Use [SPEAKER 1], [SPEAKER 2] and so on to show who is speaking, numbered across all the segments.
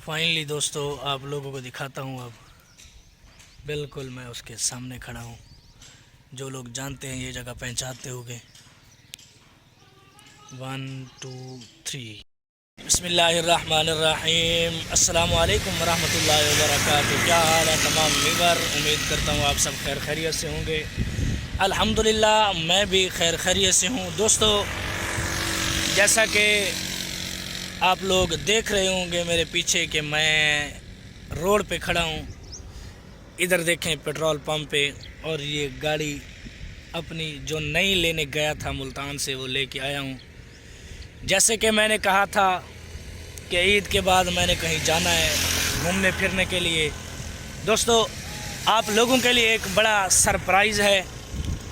[SPEAKER 1] Finally दोस्तों आप लोगों को दिखाता हूँ। अब बिल्कुल मैं उसके सामने खड़ा हूँ। जो लोग जानते हैं ये जगह पहचानते होंगे। 1 2 3 बिस्मिल्लाहिर्रहमानिर्रहीम। अस्सलामु अलैकुम वरहमतुल्लाहि वबरकातुहू। क्या हाल है तमाम व्यूअर, उम्मीद करता हूँ आप सब खैर खैरियत से होंगे। अल्हम्दुलिल्लाह मैं भी खैर खैरियत से हूँ। दोस्तों जैसा कि आप लोग देख रहे होंगे मेरे पीछे कि मैं रोड पे खड़ा हूँ। इधर देखें पेट्रोल पंप पे, और ये गाड़ी अपनी जो नई लेने गया था मुल्तान से वो लेके आया हूँ। जैसे कि मैंने कहा था कि ईद के बाद मैंने कहीं जाना है घूमने फिरने के लिए। दोस्तों आप लोगों के लिए एक बड़ा सरप्राइज़ है,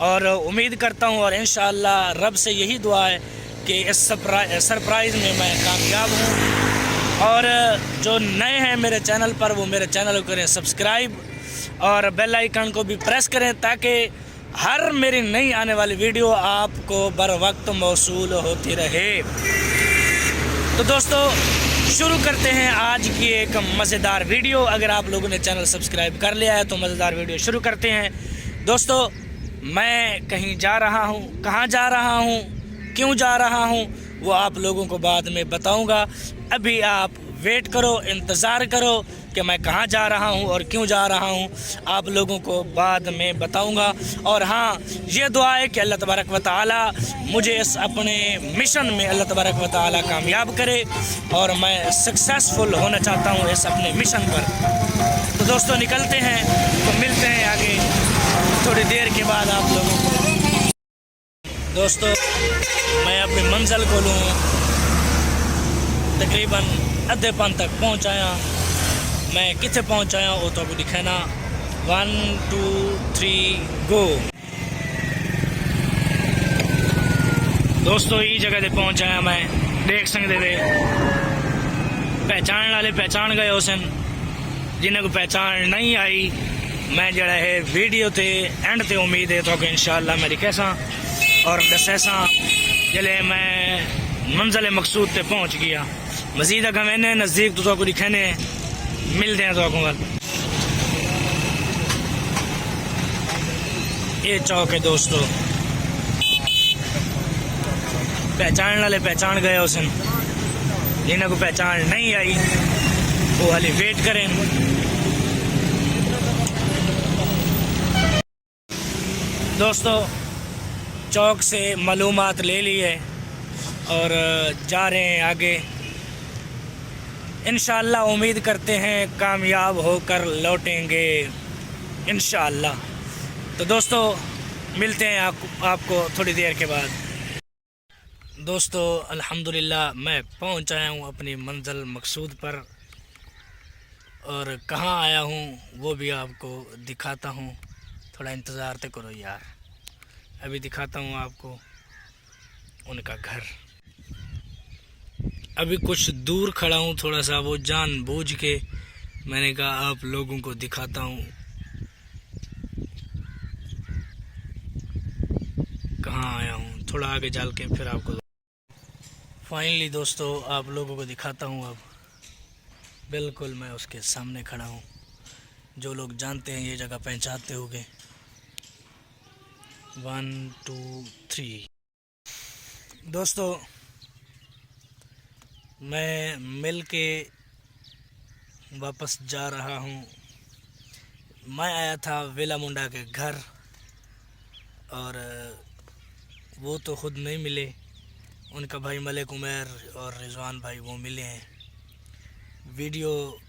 [SPEAKER 1] और उम्मीद करता हूँ और इंशाअल्लाह रब से यही दुआ है कि इस सरप्राइज़ में मैं कामयाब हूँ। और जो नए हैं मेरे चैनल पर वो मेरे चैनल को करें सब्सक्राइब और बेल आइकन को भी प्रेस करें, ताकि हर मेरी नई आने वाली वीडियो आपको बर वक्त मौसूल होती रहे। तो दोस्तों शुरू करते हैं आज की एक मज़ेदार वीडियो। अगर आप लोगों ने चैनल सब्सक्राइब कर लिया है तो मज़ेदार वीडियो शुरू करते हैं। दोस्तों मैं कहीं जा रहा हूँ, कहाँ जा रहा हूँ, क्यों जा रहा हूँ वो आप लोगों को बाद में बताऊँगा। अभी आप वेट करो, इंतज़ार करो कि मैं कहाँ जा रहा हूँ और क्यों जा रहा हूँ, आप लोगों को बाद में बताऊँगा। और हाँ, ये दुआ है कि अल्लाह तबारक व तआला मुझे इस अपने मिशन में अल्लाह तबारक व तआला कामयाब करे, और मैं सक्सेसफुल होना चाहता हूँ इस अपने मिशन पर। तो दोस्तों निकलते हैं, तो मिलते हैं आगे थोड़ी देर के बाद आप लोगों को। दोस्तों मैं अपनी मंजिल को लूँ तकरीबन अद्धे पन तक पहुँच आया। मैं कितने पहुँच आया वो तो आपको दिखाना। 1 2 3 गो। दोस्तों ये जगह से पहुँच आया मैं, देख सकते थे पहचान वाले पहचान गए उसन, जिन्हें को पहचान नहीं आई मैं जड़ा है वीडियो ते एंड ते उम्मीद है तो कि इंशाअल्लाह मैं दिखेसा और दसेसा जले मैं मंजिल मकसूद ते पहुँच गया। मजीद अगर मैंने नज़दीक तो आपको दिखाने मिलते हैं तो आपको। ये चौक है दोस्तों, पहचान वाले पहचान गए उसन, जिन्हें को पहचान नहीं आई वो हाली वेट करें। दोस्तों चौक से मालूमात ले ली है और जा रहे हैं आगे। इंशाअल्लाह उम्मीद करते हैं कामयाब होकर लौटेंगे इंशाअल्लाह। तो दोस्तों मिलते हैं आपको थोड़ी देर के बाद। दोस्तों अल्हम्दुलिल्लाह मैं पहुंच आया हूं अपनी मंजिल मकसूद पर, और कहां आया हूं वो भी आपको दिखाता हूं। थोड़ा इंतज़ार तो करो यार, अभी दिखाता हूं आपको उनका घर। अभी कुछ दूर खड़ा हूँ थोड़ा सा, वो जानबूझ के मैंने कहा आप लोगों को दिखाता हूँ कहाँ आया हूँ। थोड़ा आगे चल के फिर आपको फाइनली दोस्तों आप लोगों को दिखाता हूँ। अब बिल्कुल मैं उसके सामने खड़ा हूँ। जो लोग जानते हैं ये जगह पहचानते होंगे। 1 2 3 दोस्तों मैं मिल के वापस जा रहा हूँ। मैं आया था वेला मुंडा के घर, और वो तो ख़ुद नहीं मिले, उनका भाई मलिक उमर और रिजवान भाई वो मिले हैं। वीडियो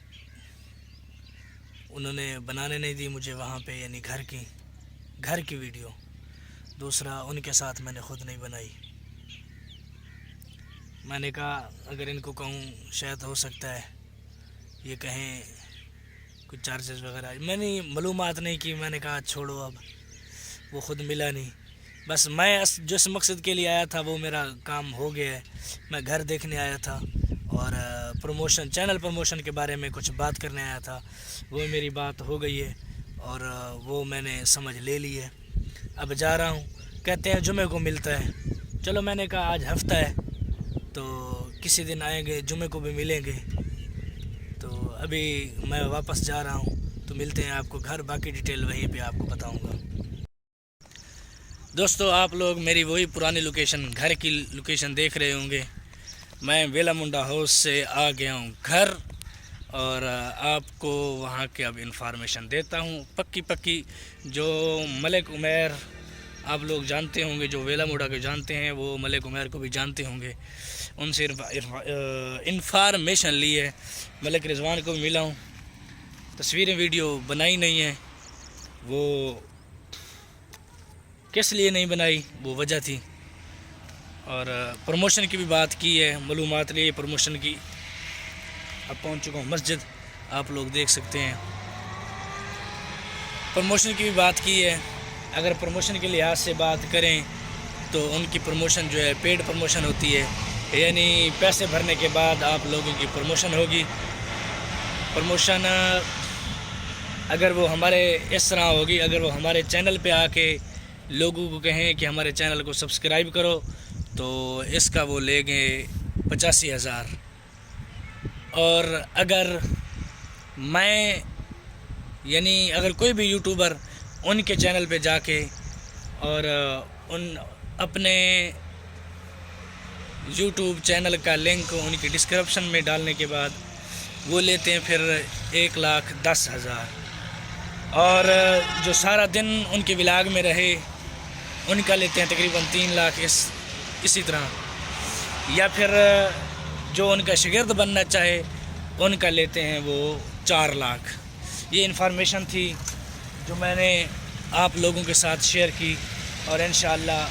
[SPEAKER 1] उन्होंने बनाने नहीं दी मुझे वहाँ पे, यानी घर की वीडियो। दूसरा उनके साथ मैंने ख़ुद नहीं बनाई। मैंने कहा अगर इनको कहूँ शायद हो सकता है ये कहें कुछ चार्जेस वगैरह, मैंने मालूमात नहीं की। मैंने कहा छोड़ो, अब वो ख़ुद मिला नहीं। बस मैं जिस मकसद के लिए आया था वो मेरा काम हो गया है। मैं घर देखने आया था और प्रमोशन, चैनल प्रमोशन के बारे में कुछ बात करने आया था। वो मेरी बात हो गई है और वो मैंने समझ ले ली है। अब जा रहा हूँ, कहते हैं जुमे को मिलता है। चलो मैंने कहा आज हफ्ता है तो किसी दिन आएंगे, जुमे को भी मिलेंगे। तो ابھی میں واپس جا رہا ہوں، تو ملتے ہیں آپ کو گھر، باقی ڈیٹیل وہیں پہ آپ کو بتاؤں گا۔ دوستو آپ لوگ میری وہی پرانی لوکیشن، گھر کی لوکیشن دیکھ رہے ہوں گے۔ میں ویلا منڈا ہاؤس سے آ گیا ہوں گھر، اور آپ کو وہاں کے اب انفارمیشن دیتا ہوں پکی جو ملک عمیر آپ لوگ جانتے ہوں گے، جو ویلا منڈا کے جانتے ہیں وہ ملک عمیر کو بھی جانتے ہوں گے، ان سے انفارمیشن لی ہے۔ ملک رضوان کو بھی ملا ہوں، تصویریں ویڈیو بنائی نہیں ہیں، وہ کس لیے نہیں بنائی وہ وجہ تھی، اور پروموشن کی بھی بات کی ہے، معلومات لی پروموشن کی۔ اب پہنچ چکا ہوں مسجد، آپ لوگ دیکھ سکتے ہیں، پروموشن کی بھی بات کی ہے۔ اگر پروموشن کے لحاظ سے بات کریں تو ان کی پروموشن جو ہے پیڈ پروموشن ہوتی ہے، یعنی پیسے بھرنے کے بعد آپ لوگوں کی پروموشن ہوگی۔ پروموشن اگر وہ ہمارے اس طرح ہوگی، اگر وہ ہمارے چینل پہ آ کے لوگوں کو کہیں کہ ہمارے چینل کو سبسکرائب کرو، تو اس کا وہ لے گے 85,000۔ اور اگر میں یعنی اگر کوئی بھی یوٹیوبر ان کے چینل پہ جا کے اور ان اپنے یوٹیوب چینل کا لنک ان کی ڈسکرپشن میں ڈالنے کے بعد وہ لیتے ہیں پھر 1,10,000، اور جو سارا دن ان کے ولاگ میں رہے ان کا لیتے ہیں تقریباً 3 لاکھ، اسی طرح، یا پھر جو ان کا شاگرد بننا چاہے ان کا لیتے ہیں وہ 4 لاکھ۔ یہ انفارمیشن تھی جو میں نے آپ لوگوں کے ساتھ شیئر کی، اور انشاءاللہ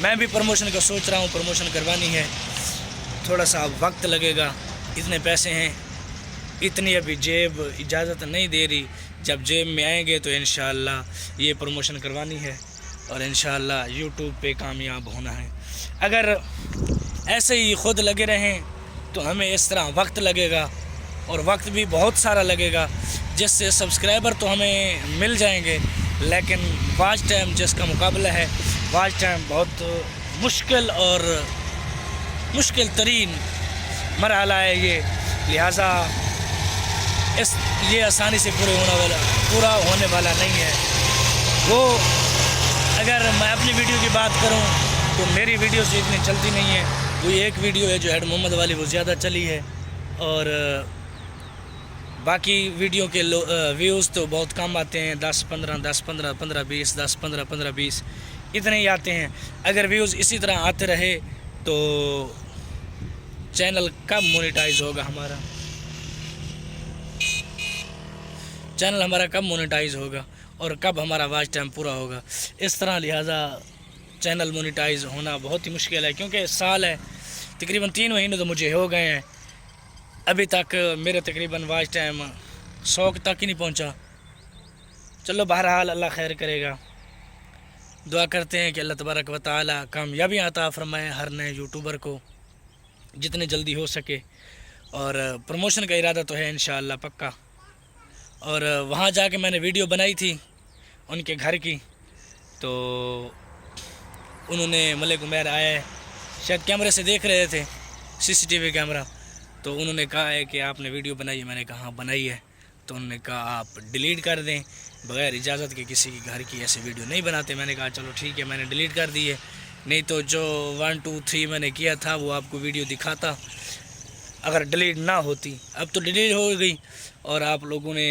[SPEAKER 1] میں بھی پروموشن کا سوچ رہا ہوں، پروموشن کروانی ہے، تھوڑا سا وقت لگے گا، اتنے پیسے ہیں، اتنی ابھی جیب اجازت نہیں دے رہی، جب جیب میں آئیں گے تو انشاءاللہ یہ پروموشن کروانی ہے، اور انشاءاللہ یوٹیوب پہ کامیاب ہونا ہے۔ اگر ایسے ہی خود لگے رہیں تو ہمیں اس طرح وقت لگے گا، اور وقت بھی بہت سارا لگے گا، جس سے سبسکرائبر تو ہمیں مل جائیں گے، لیکن واچ ٹائم جس کا مقابلہ ہے، واچ ٹائم بہت مشکل اور مشکل ترین مرحلہ ہے یہ، لہٰذا یہ آسانی سے پورا ہونے والا نہیں ہے۔ وہ اگر میں اپنی ویڈیو کی بات کروں تو میری ویڈیو سے اتنی چلتی نہیں ہے، کوئی ایک ویڈیو ہے جو ہیڈ محمد والی وہ زیادہ چلی ہے، اور باقی ویڈیو کے ویوز تو بہت کم آتے ہیں، 10-15 10-15 15-20 10-15 15-20 اتنے ہی آتے ہیں۔ اگر ویوز اسی طرح آتے رہے تو چینل کب مونیٹائز ہوگا ہمارا، چینل ہمارا کب مونیٹائز ہوگا اور کب ہمارا واچ ٹائم پورا ہوگا، اس طرح لہٰذا چینل مونیٹائز ہونا بہت ہی مشکل ہے، کیونکہ سال ہے، تقریباً 3 مہینے تو مجھے ہو گئے ہیں، ابھی تک میرے تقریباً واچ ٹائم 100 تک ہی نہیں پہنچا۔ چلو بہرحال اللہ خیر کرے گا، دعا کرتے ہیں کہ اللہ تبارک و تعالی کامیابی عطا فرمائے ہر نئے یوٹیوبر کو جتنے جلدی ہو سکے، اور پروموشن کا ارادہ تو ہے انشاءاللہ پکا۔ اور وہاں جا کے میں نے ویڈیو بنائی تھی ان کے گھر کی، تو انہوں نے ملک عمیر آئے، شاید کیمرے سے دیکھ رہے تھے، CCTV کیمرہ، تو انہوں نے کہا ہے کہ آپ نے ویڈیو بنائی ہے، میں نے کہا ہاں بنائی ہے، تو انہوں نے کہا آپ ڈیلیٹ کر دیں، بغیر اجازت کے کسی کی گھر کی ایسی ویڈیو نہیں بناتے۔ میں نے کہا چلو ٹھیک ہے، میں نے ڈیلیٹ کر دی ہے، نہیں تو جو 1 2 3 میں نے کیا تھا وہ آپ کو ویڈیو دکھاتا اگر ڈیلیٹ نہ ہوتی۔ اب تو ڈیلیٹ ہو گئی، اور آپ لوگوں نے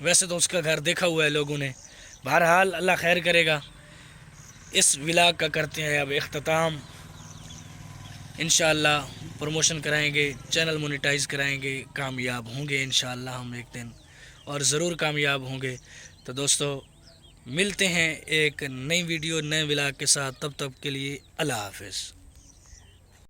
[SPEAKER 1] ویسے تو اس کا گھر دیکھا ہوا ہے لوگوں نے۔ بہرحال اللہ خیر کرے گا، اس ولاگ کا کرتے ہیں اب اختتام، انشاءاللہ پروموشن کرائیں گے، چینل مونیٹائز کرائیں گے، کامیاب ہوں گے انشاءاللہ ہم ایک دن، اور ضرور کامیاب ہوں گے۔ تو دوستو ملتے ہیں ایک نئی ویڈیو نئے ولاگ کے ساتھ، تب تک کے لیے اللہ حافظ۔